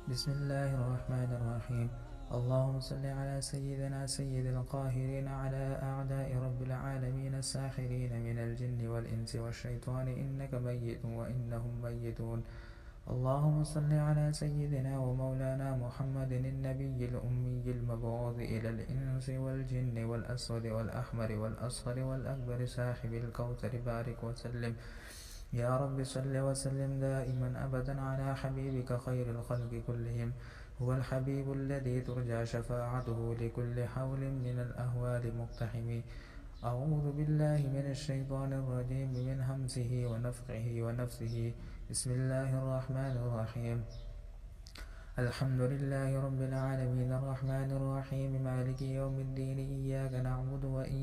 بسم الله الرحمن الرحيم. اللهم صل على سيدنا سيد القاهرين على أعداء رب العالمين الساخرين من الجن والإنس والشيطان إنك ميت وإنهم ميتون. اللهم صل على سيدنا ومولانا محمد النبي الأمي المبعوث إلى الإنس والجن والأسود والأحمر والأصغر والأكبر صاحب الكوثر بارك وسلم. يا رب صل وسلم دائما أبدا على حبيبك خير الخلق كلهم. هو الحبيب الذي ترجى شفاعته لكل حول من الأهوال مقتحم. أعوذ بالله من الشيطان الرجيم من همزه ونفخه ونفثه. بسم الله الرحمن الرحيم. الحمد لله رب العالمين الرحمن الرحيم مالك يوم الدين إياك نعبد وإياك